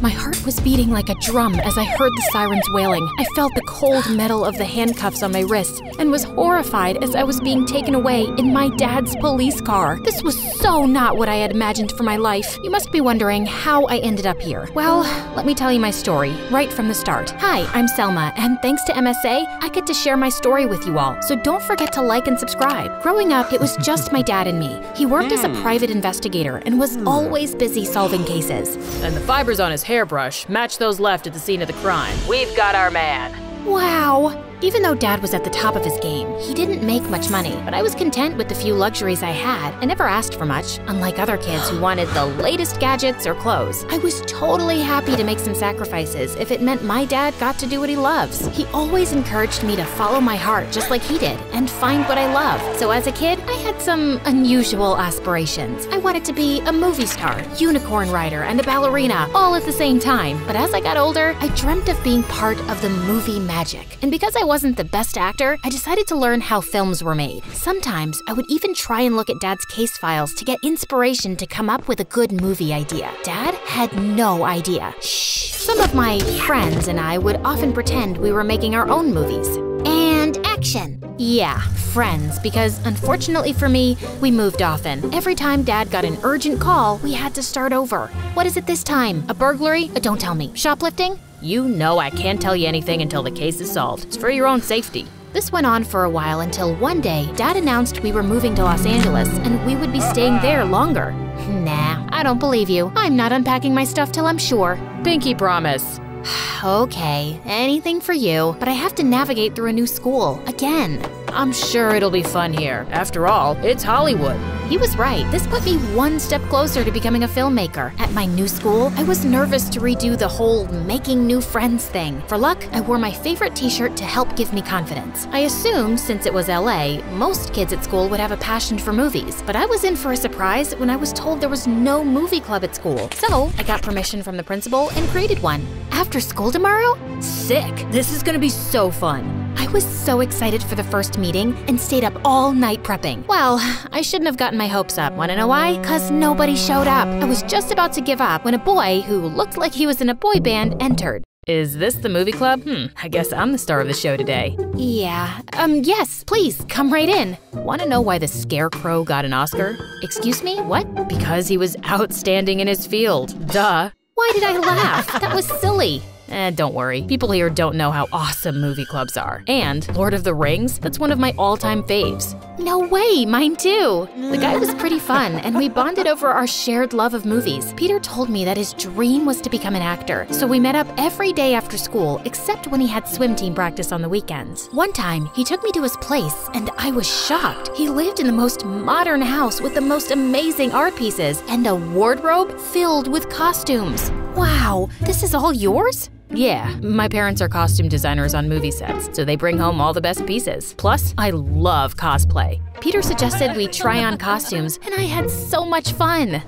My heart was beating like a drum as I heard the sirens wailing. I felt the cold metal of the handcuffs on my wrists and was horrified as I was being taken away in my dad's police car. This was so not what I had imagined for my life. You must be wondering how I ended up here. Well, let me tell you my story right from the start. Hi, I'm Selma, and thanks to MSA, I get to share my story with you all, so don't forget to like and subscribe. Growing up, it was just my dad and me. He worked as a private investigator and was always busy solving cases. And the fibers on his hairbrush match those left at the scene of the crime. We've got our man. Wow! Even though Dad was at the top of his game, he didn't make much money, but I was content with the few luxuries I had. I never asked for much, unlike other kids who wanted the latest gadgets or clothes. I was totally happy to make some sacrifices if it meant my dad got to do what he loves. He always encouraged me to follow my heart just like he did and find what I love. So as a kid, I had some unusual aspirations. I wanted to be a movie star, unicorn rider, and a ballerina all at the same time. But as I got older, I dreamt of being part of the movie magic. And because I wasn't the best actor, I decided to learn how films were made. Sometimes I would even try and look at Dad's case files to get inspiration to come up with a good movie idea. Dad had no idea. Shh. Some of my friends and I would often pretend we were making our own movies. And action. Yeah, friends, because unfortunately for me, we moved often. Every time Dad got an urgent call, we had to start over. What is it this time? A burglary? Don't tell me. Shoplifting? You know I can't tell you anything until the case is solved. It's for your own safety. This went on for a while until one day, Dad announced we were moving to Los Angeles and we would be staying there longer. Nah, I don't believe you. I'm not unpacking my stuff till I'm sure. Pinky promise. Okay, anything for you, but I have to navigate through a new school, again. I'm sure it'll be fun here. After all, it's Hollywood. He was right. This put me one step closer to becoming a filmmaker. At my new school, I was nervous to redo the whole making new friends thing. For luck, I wore my favorite t-shirt to help give me confidence. I assumed, since it was LA, most kids at school would have a passion for movies, but I was in for a surprise when I was told there was no movie club at school. So I got permission from the principal and created one. After school tomorrow? Sick! This is gonna be so fun. I was so excited for the first meeting and stayed up all night prepping. Well, I shouldn't have gotten my hopes up. Wanna know why? 'Cause nobody showed up. I was just about to give up when a boy who looked like he was in a boy band entered. Is this the movie club? I guess I'm the star of the show today. Yeah, yes, please, come right in. Wanna know why the Scarecrow got an Oscar? Excuse me, what? Because he was outstanding in his field. Duh. Why did I laugh? That was silly. Don't worry, people here don't know how awesome movie clubs are. And Lord of the Rings, that's one of my all-time faves. No way, mine too. The guy was pretty fun, and we bonded over our shared love of movies. Peter told me that his dream was to become an actor, so we met up every day after school, except when he had swim team practice on the weekends. One time, he took me to his place, and I was shocked. He lived in the most modern house with the most amazing art pieces, and a wardrobe filled with costumes. Wow, this is all yours? Yeah, my parents are costume designers on movie sets, so they bring home all the best pieces. Plus, I love cosplay. Peter suggested we try on costumes, and I had so much fun.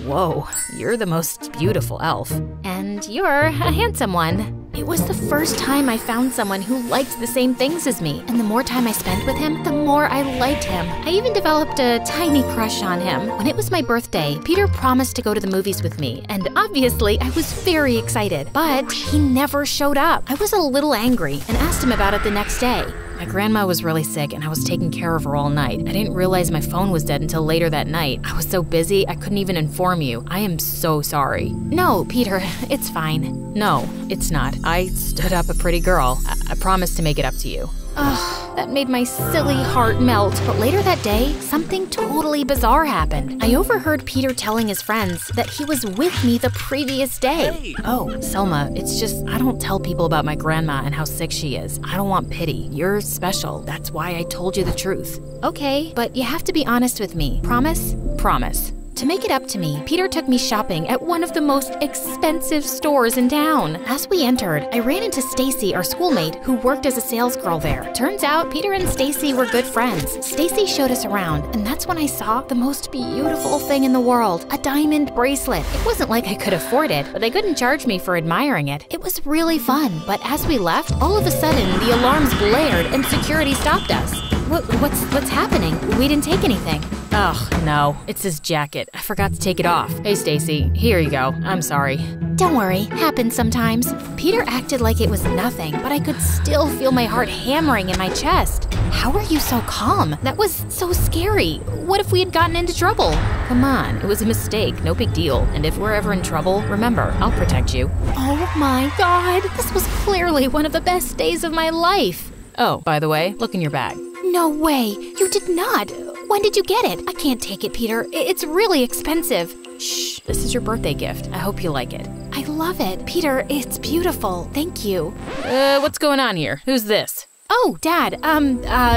Whoa, you're the most beautiful elf. And you're a handsome one. It was the first time I found someone who liked the same things as me, and the more time I spent with him, the more I liked him. I even developed a tiny crush on him. When it was my birthday, Peter promised to go to the movies with me, and obviously I was very excited, but he never showed up. I was a little angry and asked him about it the next day. My grandma was really sick and I was taking care of her all night. I didn't realize my phone was dead until later that night. I was so busy, I couldn't even inform you. I am so sorry. No, Peter, it's fine. No, it's not. I stood up a pretty girl. I promised to make it up to you. Ugh, that made my silly heart melt. But later that day, something totally bizarre happened. I overheard Peter telling his friends that he was with me the previous day. Hey. Oh, Selma, it's just I don't tell people about my grandma and how sick she is. I don't want pity. You're special. That's why I told you the truth. Okay, but you have to be honest with me. Promise? Promise. To make it up to me, Peter took me shopping at one of the most expensive stores in town. As we entered, I ran into Stacy, our schoolmate, who worked as a sales girl there. Turns out, Peter and Stacy were good friends. Stacy showed us around, and that's when I saw the most beautiful thing in the world, a diamond bracelet. It wasn't like I could afford it, but they couldn't charge me for admiring it. It was really fun, but as we left, all of a sudden, the alarms blared and security stopped us. What's happening? We didn't take anything. Oh, no, it's his jacket. I forgot to take it off. Hey, Stacy, here you go. I'm sorry. Don't worry, happens sometimes. Peter acted like it was nothing, but I could still feel my heart hammering in my chest. How are you so calm? That was so scary. What if we had gotten into trouble? Come on, it was a mistake, no big deal. And if we're ever in trouble, remember, I'll protect you. Oh my God, this was clearly one of the best days of my life. Oh, by the way, look in your bag. No way, you did not. When did you get it? I can't take it, Peter. It's really expensive. Shh, this is your birthday gift. I hope you like it. I love it. Peter, it's beautiful. Thank you. What's going on here? Who's this? Oh, Dad,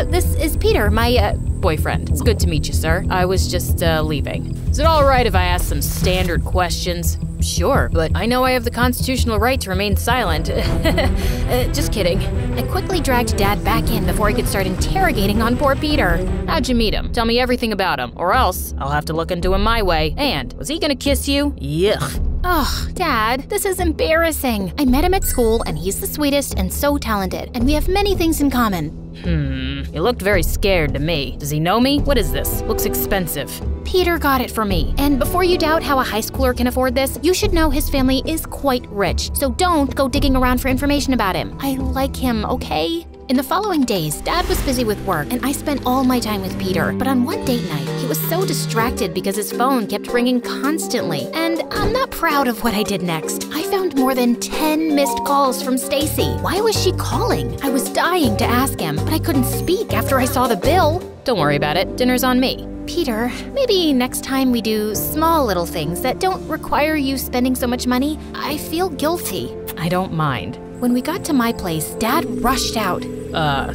this is Peter, my, boyfriend. It's good to meet you, sir. I was just, leaving. Is it all right if I ask some standard questions? Sure, but I know I have the constitutional right to remain silent. Just kidding. I quickly dragged Dad back in before I could start interrogating on poor Peter. How'd you meet him? Tell me everything about him, or else I'll have to look into him my way. And was he gonna kiss you? Yuck. Ugh, Dad, this is embarrassing. I met him at school, and he's the sweetest and so talented, and we have many things in common. He looked very scared to me. Does he know me? What is this? Looks expensive. Peter got it for me. And before you doubt how a high schooler can afford this, you should know his family is quite rich. So don't go digging around for information about him. I like him, okay? In the following days, Dad was busy with work, and I spent all my time with Peter. But on one date night, he was so distracted because his phone kept ringing constantly. And I'm not proud of what I did next. I found more than 10 missed calls from Stacy. Why was she calling? I was dying to ask him, but I couldn't speak after I saw the bill. Don't worry about it. Dinner's on me. Peter, maybe next time we do small little things that don't require you spending so much money. I feel guilty. I don't mind. When we got to my place, Dad rushed out.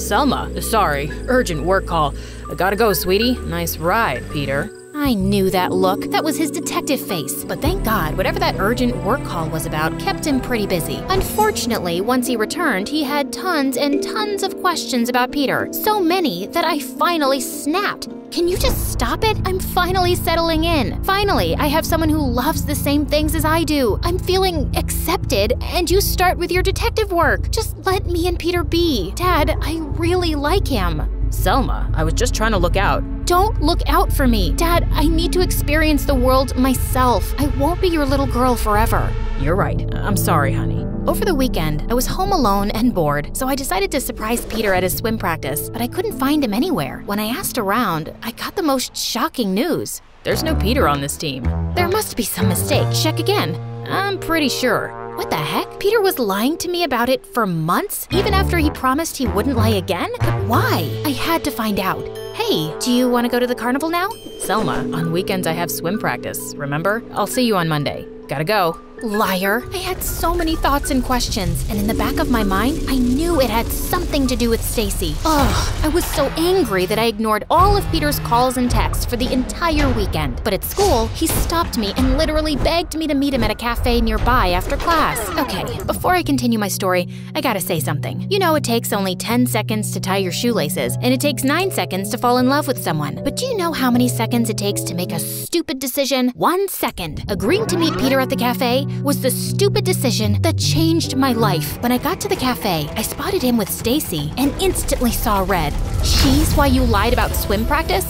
Selma, sorry, urgent work call. I gotta go, sweetie. Nice ride, Peter. I knew that look. That was his detective face. But thank God, whatever that urgent work call was about kept him pretty busy. Unfortunately, once he returned, he had tons and tons of questions about Peter. So many that I finally snapped. Can you just stop it? I'm finally settling in. Finally, I have someone who loves the same things as I do. I'm feeling accepted, and you start with your detective work. Just let me and Peter be. Dad, I really like him. Selma, I was just trying to look out. Don't look out for me. Dad, I need to experience the world myself. I won't be your little girl forever. You're right. I'm sorry, honey. Over the weekend, I was home alone and bored, so I decided to surprise Peter at his swim practice, but I couldn't find him anywhere. When I asked around, I got the most shocking news. There's no Peter on this team. There must be some mistake. Check again. I'm pretty sure. What the heck? Peter was lying to me about it for months, even after he promised he wouldn't lie again? But why? I had to find out. Hey, do you want to go to the carnival now? Selma, on weekends I have swim practice, remember? I'll see you on Monday. Gotta go. Liar. I had so many thoughts and questions, and in the back of my mind, I knew it had something to do with Stacy. Ugh, I was so angry that I ignored all of Peter's calls and texts for the entire weekend. But at school, he stopped me and literally begged me to meet him at a cafe nearby after class. Okay, before I continue my story, I gotta say something. You know it takes only 10 seconds to tie your shoelaces, and it takes 9 seconds to fall in love with someone. But do you know how many seconds it takes to make a stupid decision? 1 second. Agreeing to meet Peter at the cafe was the stupid decision that changed my life. When I got to the cafe, I spotted him with Stacy and instantly saw red. She's why you lied about swim practice?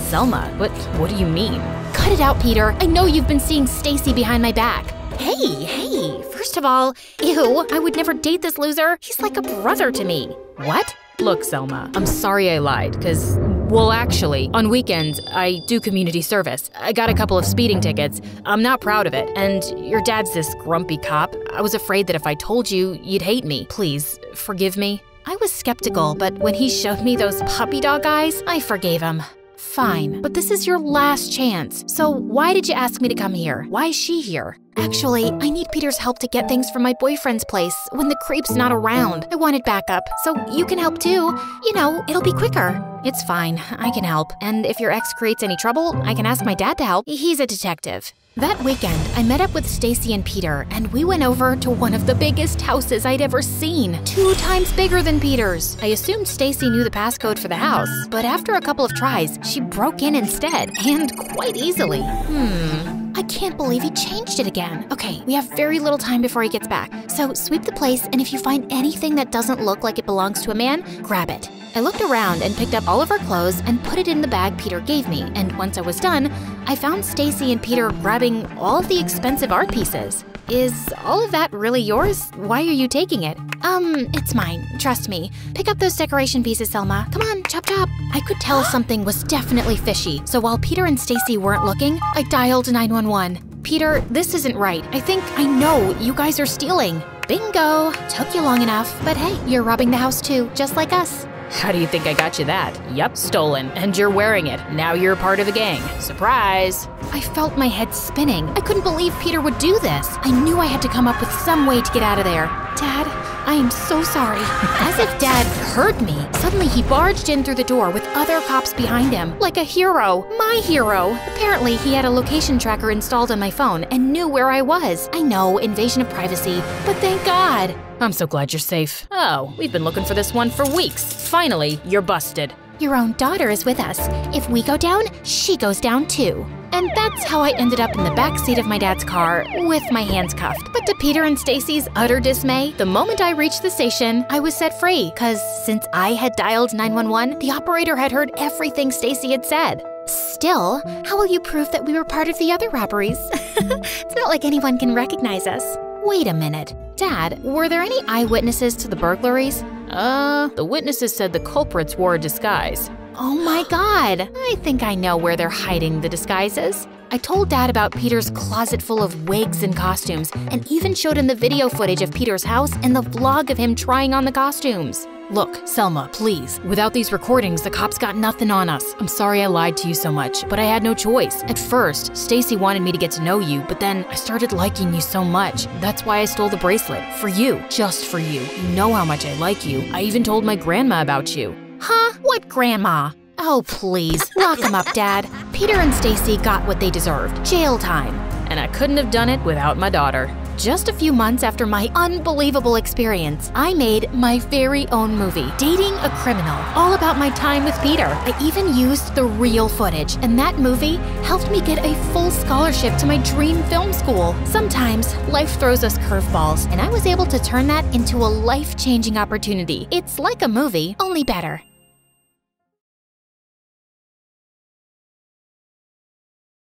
Selma, what do you mean? Cut it out, Peter. I know you've been seeing Stacy behind my back. Hey, first of all, ew, I would never date this loser. He's like a brother to me. What? Look, Selma, I'm sorry I lied, well, actually, on weekends, I do community service. I got a couple of speeding tickets. I'm not proud of it, and your dad's this grumpy cop. I was afraid that if I told you, you'd hate me. Please, forgive me. I was skeptical, but when he showed me those puppy dog eyes, I forgave him. Fine, but this is your last chance. So why did you ask me to come here? Why is she here? Actually, I need Peter's help to get things from my boyfriend's place when the creep's not around. I wanted backup, so you can help too. You know, it'll be quicker. It's fine, I can help. And if your ex creates any trouble, I can ask my dad to help. He's a detective. That weekend, I met up with Stacy and Peter, and we went over to one of the biggest houses I'd ever seen. 2 times bigger than Peter's. I assumed Stacy knew the passcode for the house, but after a couple of tries, she broke in instead, and quite easily. I can't believe he changed it again. Okay, we have very little time before he gets back, so sweep the place, and if you find anything that doesn't look like it belongs to a man, grab it. I looked around and picked up all of our clothes and put it in the bag Peter gave me, and once I was done, I found Stacy and Peter grabbing all of the expensive art pieces. Is all of that really yours? Why are you taking it? It's mine. Trust me. Pick up those decoration pieces, Selma. Come on, chop chop. I could tell something was definitely fishy, so while Peter and Stacy weren't looking, I dialed 911. Peter, this isn't right. I think I know you guys are stealing. Bingo! Took you long enough, but hey, you're robbing the house too, just like us. How do you think I got you that? Yup, stolen, and you're wearing it. Now you're a part of the gang. Surprise! I felt my head spinning. I couldn't believe Peter would do this. I knew I had to come up with some way to get out of there. Dad, I am so sorry. As if Dad heard me, suddenly he barged in through the door with other cops behind him, like a hero. My hero. Apparently, he had a location tracker installed on my phone and knew where I was. I know, invasion of privacy, but thank God. I'm so glad you're safe. Oh, we've been looking for this one for weeks. Finally, you're busted. Your own daughter is with us. If we go down, she goes down too. And that's how I ended up in the back seat of my dad's car with my hands cuffed. But to Peter and Stacy's utter dismay, the moment I reached the station, I was set free. Cause since I had dialed 911, the operator had heard everything Stacy had said. Still, how will you prove that we were part of the other robberies? It's not like anyone can recognize us. Wait a minute. Dad, were there any eyewitnesses to the burglaries? The witnesses said the culprits wore a disguise. Oh my God! I think I know where they're hiding the disguises. I told Dad about Peter's closet full of wigs and costumes, and even showed him the video footage of Peter's house and the vlog of him trying on the costumes. Look, Selma, please. Without these recordings, the cops got nothing on us. I'm sorry I lied to you so much, but I had no choice. At first, Stacy wanted me to get to know you, but then I started liking you so much. That's why I stole the bracelet. For you. Just for you. You know how much I like you. I even told my grandma about you. Huh? What grandma? Oh, please. Lock him up, Dad. Peter and Stacy got what they deserved. Jail time. And I couldn't have done it without my daughter. Just a few months after my unbelievable experience, I made my very own movie, Dating a Criminal, all about my time with Peter. I even used the real footage, and that movie helped me get a full scholarship to my dream film school. Sometimes life throws us curveballs, and I was able to turn that into a life-changing opportunity. It's like a movie, only better.